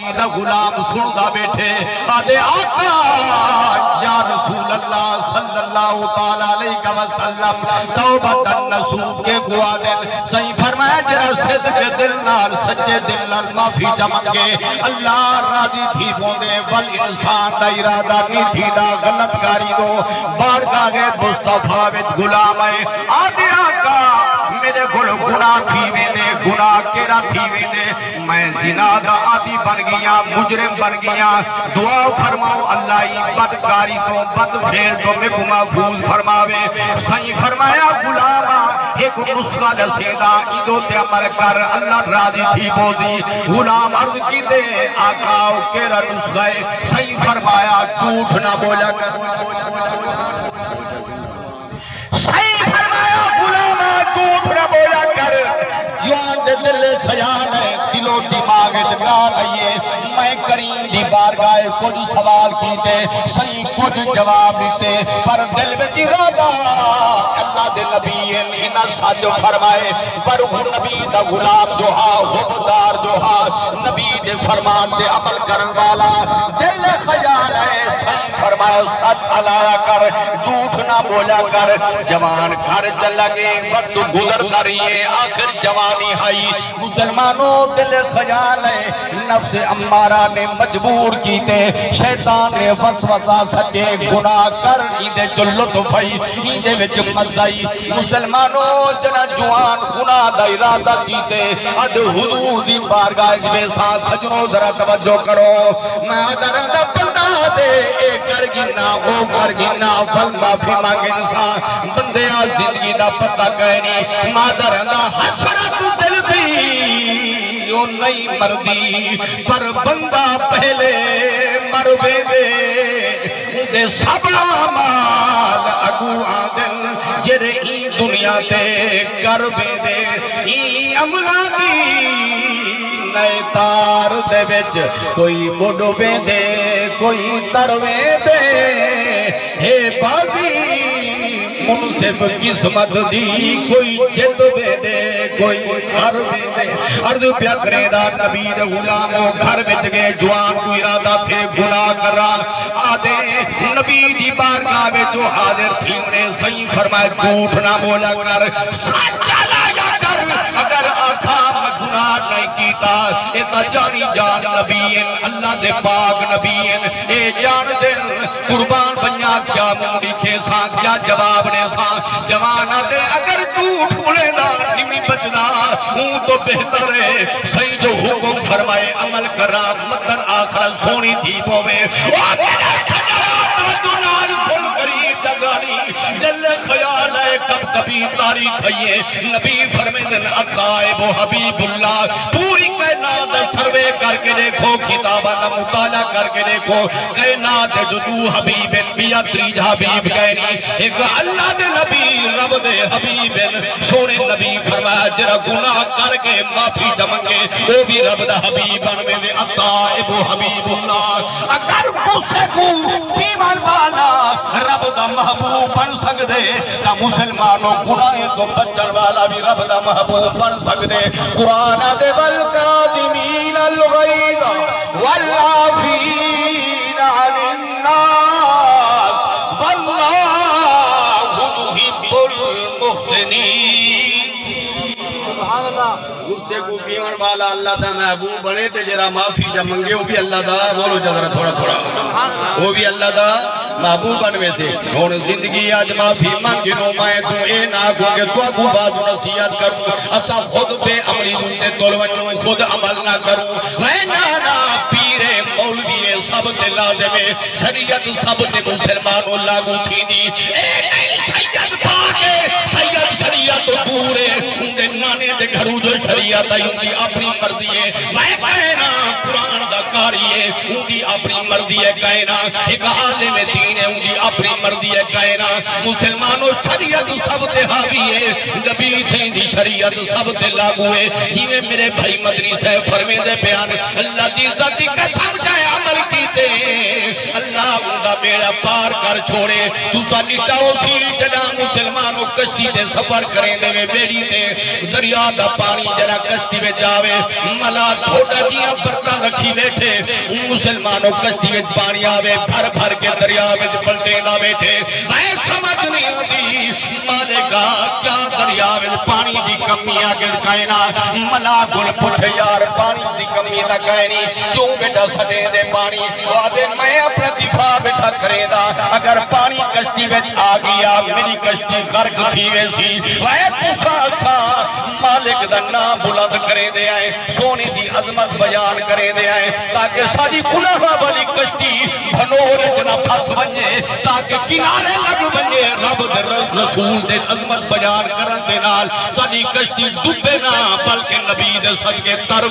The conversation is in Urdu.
نبی دا غلام سندا بیٹھے آدھے آقا یا رسول اللہ صلی اللہ تعالیٰ علیہ وسلم توبہ نصوح کے گوا دل صحیح فرمایا جرا صدق دل نال سچے دل نال معافی چمنگے اللہ راضی تھی بوندے والانسان دا ارادہ نہیں تھی دا غلط کاری دو بارگاہ مصطفیٰ وچ غلام ہے آدھے آقا میرے گناہ تھی ویندے گناہ کیرا تھی ویندے میں زنا دا عادی بن گیا مجرم بن گیا دعا فرماؤ اللہ ہی بدکاری تو بد فعل تو میں کو محفوظ فرماوے صحیح فرمایا غلاما ایک نسخہ دسیدا ایدو تے عمل کر اللہ راضی تھی بوزی غلام عرض کی دے آقا کیرا نسخہ ہے صحیح فرمایا جھوٹ نہ بولا کر صحیح فرمایا غلاما جھوٹ نہ بولا کر جوان دے دل خیال ہے دل و دماغ جگار آئیے میں کریم دی بارگاہ کچھ سوال کیتے صحیح کچھ جواب دیتے پر دل میں ارادہ اللہ دے نبی انہا سچ فرمائے پر وہ نبی دا غلام جو ہا حبدار جو ہا نبی دے فرمان دے عمل کرن والا دل خیال ہے صحیح فرمائے سچ علایا کر جھوٹ نہ بولا کر جوان گھر چل لگے وقت گزر کریے آخر جوانی آئی مسلمانوں دل خیال ہے نفس امارہ نے مجبور کیتے شیطان نے وسوسہ سٹے گناہ کر ایدے جو لطف آئی ایدے وچ مزائی مسلمانوں جنا جوان گناہ دا ارادہ کیتے اد حضور دی بارگاہ میں ساتھ سجنوں ذرا توجہ کرو میں درد بندہ دے اے کر گنا وہ کر گنا فل معافی مانگے انسان بندے آ زندگی دا پتہ کہنی مادر دا حسرت دل دی یوں نہیں مردی پر بندہ پہلے مروے دے سب مال اگو آدن جر ای دنیا تے کروے دے ای عملہ دی نئے تار دے وچ کوئی مڈوے دے کوئی تروے دے ہے بازی منصف قسمت دی کوئی جدوے دے کوئی حروے دے عرض پیا کرے دا نبی دے غلاموں گھر بچ گئے جوان کو ارادہ تھے گناہ کر رہا آدھے نبی دی بارگاہ میں جو حاضر تھی انہیں صحیح فرمائے جھوٹ نہ بولا کر سچ لایا کر اگر آقا میں گناہ نہیں کیتا اے تا جانی جان نبیین اللہ دے پاک نبیین اے جان دل قربان بنیا کیا موڑی کھے ساں کیا جواب نے ساں جوانا دے اگر جھوٹ بولے دا نمی بچنا ہوں تو بہتر ہے صحیح جو حکم فرمائے عمل کرا مدن آخر سونی تھی پوے میرا سجرات دنال سن قریب جگانی دل خیال ہے کب کبھی تاریخ ہے نبی فرمیدن اقائب و حبیب اللہ پوری کائنات سروے کر کے دیکھو کتابہ مطالعہ کر کے دیکھو کائنات جو دو حبیب بیاتریج حبیب کہنی ایک اللہ دے نبی رب دے حبیب سونے نبی فرمایا جرا گناہ کر کے معافی جمنگے وہ بھی رب دے حبیب میں دے اقائب و حبیب اللہ اگر غصے کو ایمان والا رب دا محبوب بن سکدے تا مسلمانوں گناہ تو بچن والا بھی رب دا محبوب بن سکدے قرآن دے والقادمین الغیظ والعافین عن الناس واللہ یحب المحسنین غصے کو پیون والا اللہ دا محبوب بنے تے جرا معافی جب منگے وہ بھی اللہ دا بولو جذرا تھوڑا تھوڑا وہ بھی اللہ دا محبوب بنوے سے ہون زندگی آج معافی مانگی نو میں تو اے نہ کو کہ تو کو بات نصیحت کروں اسا خود پہ عملی دے تولونوں خود عمل نہ کروں میں نانا پیرے مولوی سب تے لازمے شریعت سب تے مسلمانوں لاگو تھی دی اے نہیں سید پاکے سید شریعت پورے ان دے نانے دے گھرو جو شریعت آئی ان کی اپنی مردی ہے میں کہنا قرآن دا کاری ہے ان کی اپنی مردی ہے کہنا ایک عالم دین ہے ان کی اپنی مردی ہے کہنا مسلمانوں شریعت سب تے حاوی ہے نبی سے دی شریعت سب تے لاگو ہے جی میں میرے بھائی مدنی سے فرمے دے بیان اللہ دی ذاتی قسم جائے عمل کیتے اللہ ان دا بیڑا پار کر چھوڑے تسا نٹاؤ سی جنا مسلمانوں کشتی تے سفر کریں دے میں بیڑی تے دریا دا پانی جنا کشتی میں جاوے ملا چھوٹا جیاں برتن رکھی بیٹھے مسلمانوں کشتی میں پانی آوے بھر بھر کے دریا میں پلٹے نہ بیٹھے میں سمجھ نہیں آتی مالکا کیا دریا میں پانی دی کمی آگے کائنا ملا گل پوچھے یار پانی دی کمی نہ کائنی کیوں بیٹا سٹے دے پانی وعدے میں اپنا دفاع بیٹھا کرے دا اگر پانی کشتی وچ آ گیا میری کشتی غرق تھی ویسی وے تسا سا مالک دا نام بلند کرے دے آئے سونے دی عظمت بیان کرے دے آئے تاکہ ساری گناہ والی کشتی بھنور جنا پھس بنجے تاکہ کنارے لگ بنجے رب دے رسول دے عظمت بیان کرن دے نال ساری کشتی ڈوبے نہ بلکہ نبی دے صدقے تر